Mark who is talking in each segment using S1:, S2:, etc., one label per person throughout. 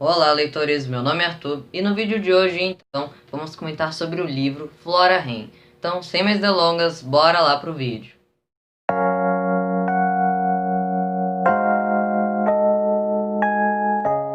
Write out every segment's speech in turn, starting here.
S1: Olá, leitores, meu nome é Arthur e no vídeo de hoje, então, vamos comentar sobre o livro Flora Haim. Então, sem mais delongas, bora lá pro vídeo.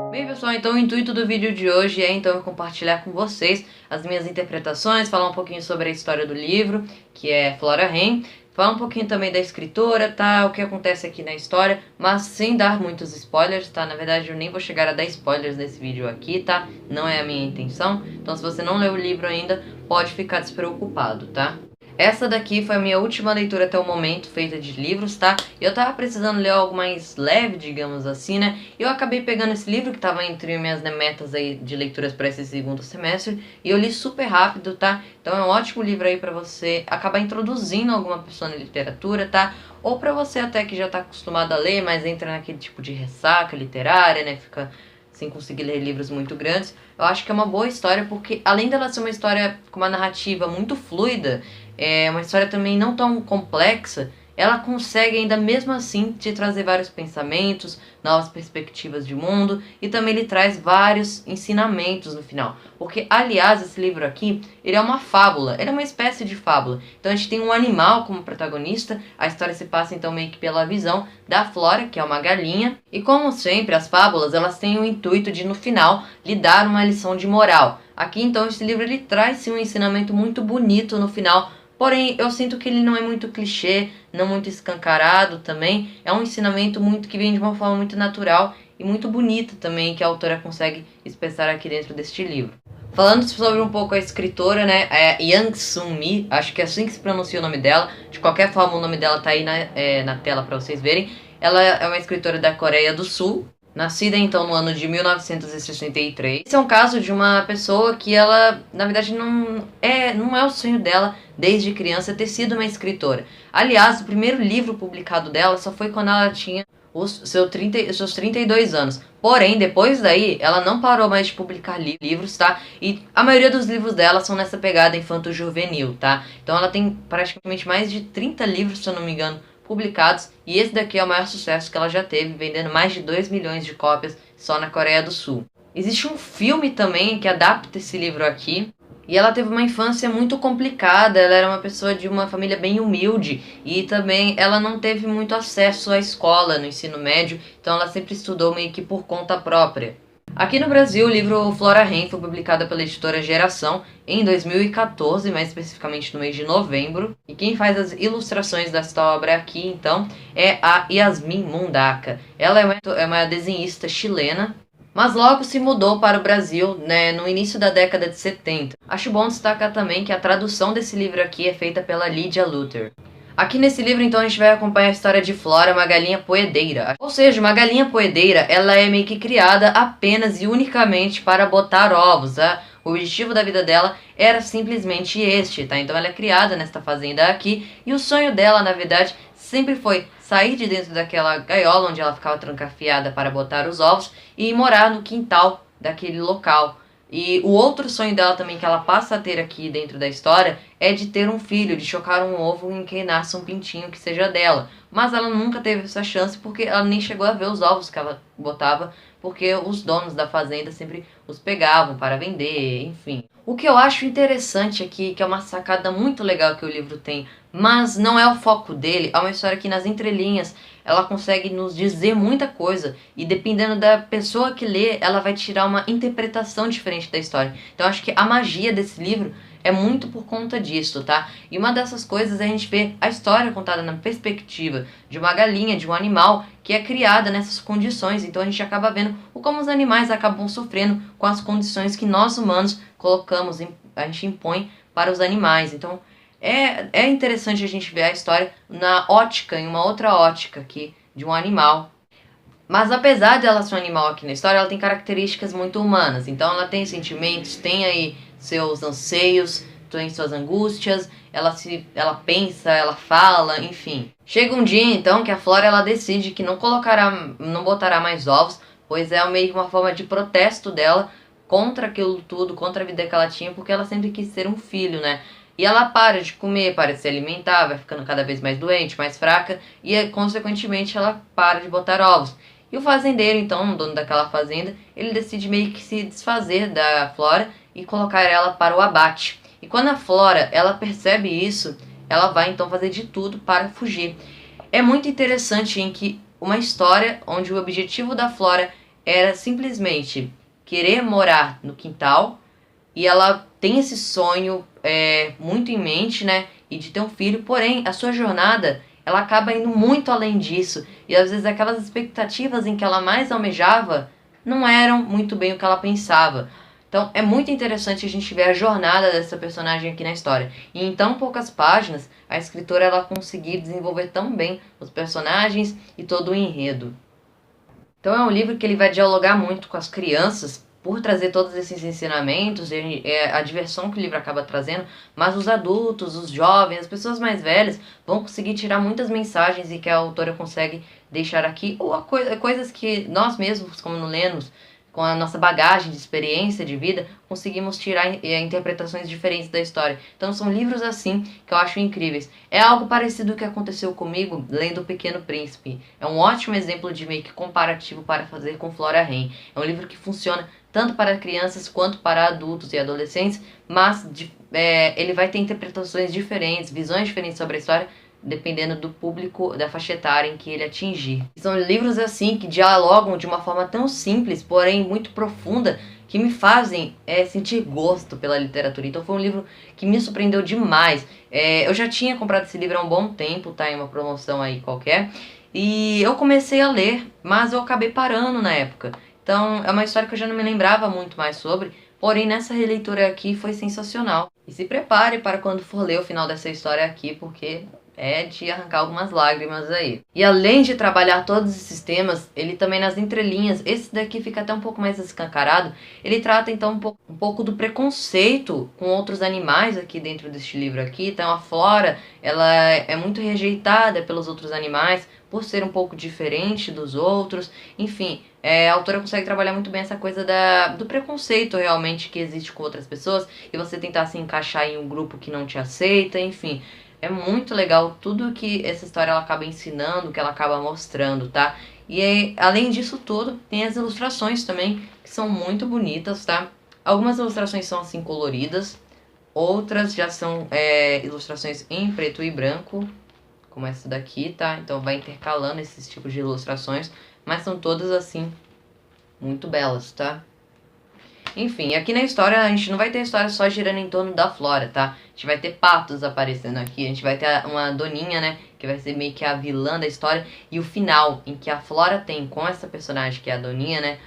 S1: Bem, pessoal, então o intuito do vídeo de hoje é então compartilhar com vocês as minhas interpretações, falar um pouquinho sobre a história do livro, que é Flora Haim, falar um pouquinho também da escritora, tá? O que acontece aqui na história, mas sem dar muitos spoilers, tá? Na verdade, eu nem vou chegar a dar spoilers nesse vídeo aqui, tá? Não é a minha intenção. Então, se você não leu o livro ainda, pode ficar despreocupado, tá? Essa daqui foi a minha última leitura até o momento, feita de livros, tá? Eu tava precisando ler algo mais leve, digamos assim, né? E eu acabei pegando esse livro que tava entre minhas metas aí de leituras para esse segundo semestre, e eu li super rápido, tá? Então é um ótimo livro aí pra você acabar introduzindo alguma pessoa na literatura, tá? Ou pra você até que já tá acostumado a ler, mas entra naquele tipo de ressaca literária, né? Fica sem conseguir ler livros muito grandes. Eu acho que é uma boa história porque, além dela ser uma história com uma narrativa muito fluida, é uma história também não tão complexa, ela consegue ainda mesmo assim te trazer vários pensamentos, novas perspectivas de mundo, e também ele traz vários ensinamentos no final. Porque, aliás, esse livro aqui, ele é uma fábula, ele é uma espécie de fábula. Então a gente tem um animal como protagonista, a história se passa então meio que pela visão da Flora, que é uma galinha, e como sempre, as fábulas, elas têm o intuito de no final lhe dar uma lição de moral. Aqui então esse livro ele traz sim um ensinamento muito bonito no final. Porém, eu sinto que ele não é muito clichê, não muito escancarado também. É um ensinamento muito que vem de uma forma muito natural e muito bonita também, que a autora consegue expressar aqui dentro deste livro. Falando sobre um pouco a escritora, né, é Yang Sun-mi, acho que é assim que se pronuncia o nome dela. De qualquer forma, o nome dela tá aí na tela para vocês verem. Ela é uma escritora da Coreia do Sul, nascida então no ano de 1963. Esse é um caso de uma pessoa que ela, na verdade, não é o sonho dela desde criança ter sido uma escritora. Aliás, o primeiro livro publicado dela só foi quando ela tinha seus 32 anos. Porém, depois daí, ela não parou mais de publicar livros, tá? E a maioria dos livros dela são nessa pegada infanto-juvenil, tá? Então ela tem praticamente mais de 30 livros, se eu não me engano, publicados, e esse daqui é o maior sucesso que ela já teve, vendendo mais de 2 milhões de cópias só na Coreia do Sul. Existe um filme também que adapta esse livro aqui, e ela teve uma infância muito complicada, ela era uma pessoa de uma família bem humilde, e também ela não teve muito acesso à escola, no ensino médio, então ela sempre estudou meio que por conta própria. Aqui no Brasil, o livro Flora Haim foi publicado pela editora Geração em 2014, mais especificamente no mês de novembro. E quem faz as ilustrações desta obra aqui, então, é a Yasmin Mundaka. Ela é uma desenhista chilena, mas logo se mudou para o Brasil, né, no início da década de 70. Acho bom destacar também que a tradução desse livro aqui é feita pela Lydia Luther. Aqui nesse livro, então, a gente vai acompanhar a história de Flora, uma galinha poedeira. Ou seja, uma galinha poedeira, ela é meio que criada apenas e unicamente para botar ovos, tá? O objetivo da vida dela era simplesmente este, tá? Então ela é criada nesta fazenda aqui, e o sonho dela, na verdade, sempre foi sair de dentro daquela gaiola onde ela ficava trancafiada para botar os ovos e morar no quintal daquele local. E o outro sonho dela também que ela passa a ter aqui dentro da história é de ter um filho, de chocar um ovo em que nasça um pintinho que seja dela. Mas ela nunca teve essa chance porque ela nem chegou a ver os ovos que ela botava, porque os donos da fazenda sempre os pegavam para vender, enfim. O que eu acho interessante aqui, que é uma sacada muito legal que o livro tem, mas não é o foco dele, é uma história que nas entrelinhas ela consegue nos dizer muita coisa, e dependendo da pessoa que lê, ela vai tirar uma interpretação diferente da história. Então eu acho que a magia desse livro é muito por conta disso, tá? E uma dessas coisas é a gente ver a história contada na perspectiva de uma galinha, de um animal que é criada nessas condições. Então a gente acaba vendo como os animais acabam sofrendo com as condições que nós humanos colocamos, a gente impõe para os animais. Então é interessante a gente ver a história na ótica, em uma outra ótica aqui, de um animal. Mas apesar de ela ser um animal aqui na história, ela tem características muito humanas. Então ela tem sentimentos, tem aí seus anseios, tem suas angústias, ela pensa, ela fala, enfim. Chega um dia então que a Flora ela decide que não botará mais ovos, pois é meio que uma forma de protesto dela contra aquilo tudo, contra a vida que ela tinha, porque ela sempre quis ter um filho, né? E ela para de comer, para de se alimentar, vai ficando cada vez mais doente, mais fraca, e consequentemente ela para de botar ovos. E o fazendeiro, então, o dono daquela fazenda, ele decide meio que se desfazer da Flora e colocar ela para o abate. E quando a Flora, ela percebe isso, ela vai então fazer de tudo para fugir. É muito interessante em que uma história onde o objetivo da Flora era simplesmente querer morar no quintal, e ela tem esse sonho muito em mente, né? E de ter um filho, porém a sua jornada ela acaba indo muito além disso. E às vezes aquelas expectativas em que ela mais almejava não eram muito bem o que ela pensava. Então é muito interessante a gente ver a jornada dessa personagem aqui na história. E em tão poucas páginas, a escritora ela conseguir desenvolver tão bem os personagens e todo o enredo. Então é um livro que ele vai dialogar muito com as crianças por trazer todos esses ensinamentos e a diversão que o livro acaba trazendo, mas os adultos, os jovens, as pessoas mais velhas vão conseguir tirar muitas mensagens e que a autora consegue deixar aqui, ou coisas que nós mesmos, como não lemos, com a nossa bagagem de experiência de vida, conseguimos tirar interpretações diferentes da história. Então são livros assim que eu acho incríveis. É algo parecido com o que aconteceu comigo lendo O Pequeno Príncipe. É um ótimo exemplo de meio que comparativo para fazer com Flora Haim. É um livro que funciona tanto para crianças quanto para adultos e adolescentes, mas ele vai ter interpretações diferentes, visões diferentes sobre a história, dependendo do público, da faixa etária em que ele atingir. São livros assim que dialogam de uma forma tão simples, porém muito profunda, que me fazem sentir gosto pela literatura. Então foi um livro que me surpreendeu demais. Eu já tinha comprado esse livro há um bom tempo, tá em uma promoção aí qualquer, e eu comecei a ler, mas eu acabei parando na época. Então é uma história que eu já não me lembrava muito mais sobre, porém nessa releitura aqui foi sensacional. E se prepare para quando for ler o final dessa história aqui, porque é de arrancar algumas lágrimas aí. E além de trabalhar todos esses temas, ele também nas entrelinhas, esse daqui fica até um pouco mais escancarado, ele trata então um pouco do preconceito com outros animais aqui dentro deste livro aqui. Então a Flora, ela é muito rejeitada pelos outros animais, por ser um pouco diferente dos outros, enfim, a autora consegue trabalhar muito bem essa coisa do preconceito realmente que existe com outras pessoas, e você tentar se encaixar em um grupo que não te aceita, enfim. É muito legal tudo que essa história ela acaba ensinando, que ela acaba mostrando, tá? E aí, além disso tudo, tem as ilustrações também, que são muito bonitas, tá? Algumas ilustrações são assim coloridas, outras já são ilustrações em preto e branco, como essa daqui, tá? Então vai intercalando esses tipos de ilustrações, mas são todas assim, muito belas, tá? Enfim, aqui na história a gente não vai ter a história só girando em torno da Flora, tá? A gente vai ter patos aparecendo aqui, a gente vai ter uma doninha, né? Que vai ser meio que a vilã da história. E o final, em que a Flora tem com essa personagem, que é a doninha, né?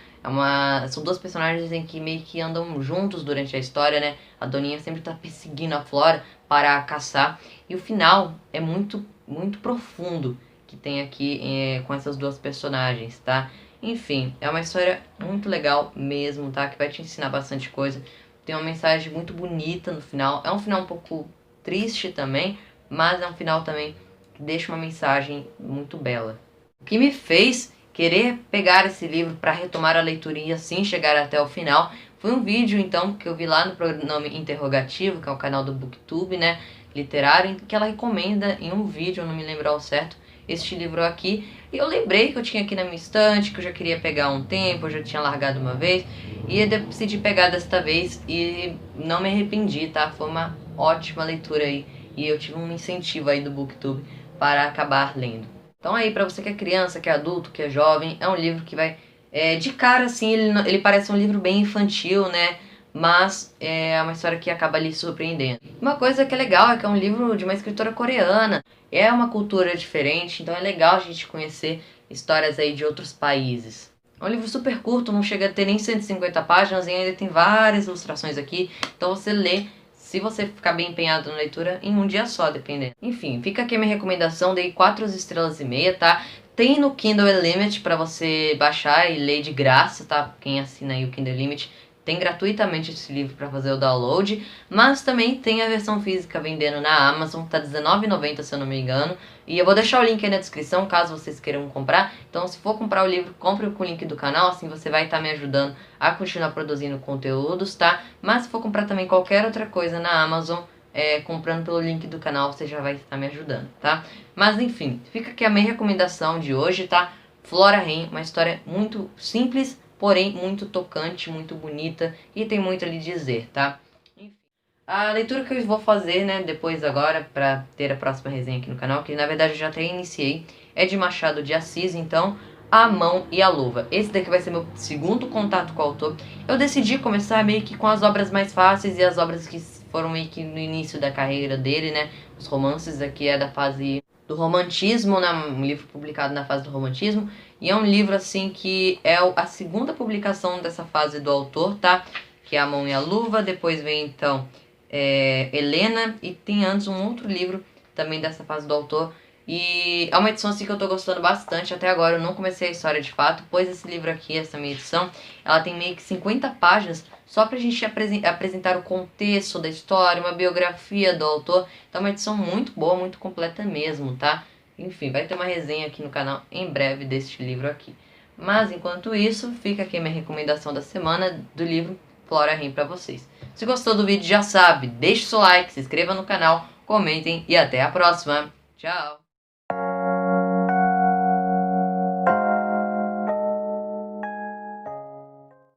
S1: São duas personagens em que meio que andam juntos durante a história, né? A doninha sempre tá perseguindo a Flora para caçar. E o final é muito, muito profundo que tem aqui com essas duas personagens, tá? Enfim, é uma história muito legal mesmo, tá? Que vai te ensinar bastante coisa. Tem uma mensagem muito bonita no final. É um final um pouco triste também, mas é um final também que deixa uma mensagem muito bela. O que me fez querer pegar esse livro para retomar a leitura e assim chegar até o final foi um vídeo, então, que eu vi lá no Pronome Interrogativo, que é o canal do BookTube, né? Literário, que ela recomenda em um vídeo, eu não me lembro ao certo, este livro aqui. E eu lembrei que eu tinha aqui na minha estante, que eu já queria pegar há um tempo, eu já tinha largado uma vez. E eu decidi pegar desta vez e não me arrependi, tá? Foi uma ótima leitura aí. E eu tive um incentivo aí do BookTube para acabar lendo. Então aí, pra você que é criança, que é adulto, que é jovem, é um livro que vai... de cara, assim, ele parece um livro bem infantil, né? Mas é uma história que acaba lhe surpreendendo. Uma coisa que é legal é que é um livro de uma escritora coreana. É uma cultura diferente, então é legal a gente conhecer histórias aí de outros países. É um livro super curto, não chega a ter nem 150 páginas e ainda tem várias ilustrações aqui. Então você lê, se você ficar bem empenhado na leitura, em um dia só, dependendo. Enfim, fica aqui a minha recomendação, dei 4,5 estrelas, tá? Tem no Kindle Unlimited para você baixar e ler de graça, tá? Quem assina aí o Kindle Unlimited tem gratuitamente esse livro para fazer o download, mas também tem a versão física vendendo na Amazon, tá R$19,90 se eu não me engano, e eu vou deixar o link aí na descrição caso vocês queiram comprar. Então se for comprar o livro, compre com o link do canal, assim você vai estar me ajudando a continuar produzindo conteúdos, tá? Mas se for comprar também qualquer outra coisa na Amazon, comprando pelo link do canal, você já vai estar me ajudando, tá? Mas enfim, fica aqui a minha recomendação de hoje, tá? Flora Rain, uma história muito simples, porém muito tocante, muito bonita e tem muito ali dizer, tá? Enfim, a leitura que eu vou fazer, né, depois agora, pra ter a próxima resenha aqui no canal, que na verdade eu já até iniciei, é de Machado de Assis, então, A Mão e a Luva. Esse daqui vai ser meu segundo contato com o autor. Eu decidi começar meio que com as obras mais fáceis e as obras que foram meio que no início da carreira dele, né, os romances. Aqui é da fase do romantismo, né, um livro publicado na fase do romantismo, e é um livro assim que é a segunda publicação dessa fase do autor, tá? Que é A Mão e a Luva, depois vem então Helena, e tem antes um outro livro também dessa fase do autor, e é uma edição assim que eu tô gostando bastante. Até agora eu não comecei a história de fato, pois esse livro aqui, essa minha edição, ela tem meio que 50 páginas só pra gente apresentar o contexto da história, uma biografia do autor. Então é uma edição muito boa, muito completa mesmo, tá? Enfim, vai ter uma resenha aqui no canal em breve deste livro aqui. Mas enquanto isso, fica aqui a minha recomendação da semana do livro Flora Rain pra vocês. Se gostou do vídeo, já sabe, deixe seu like, se inscreva no canal, comentem e até a próxima. Tchau!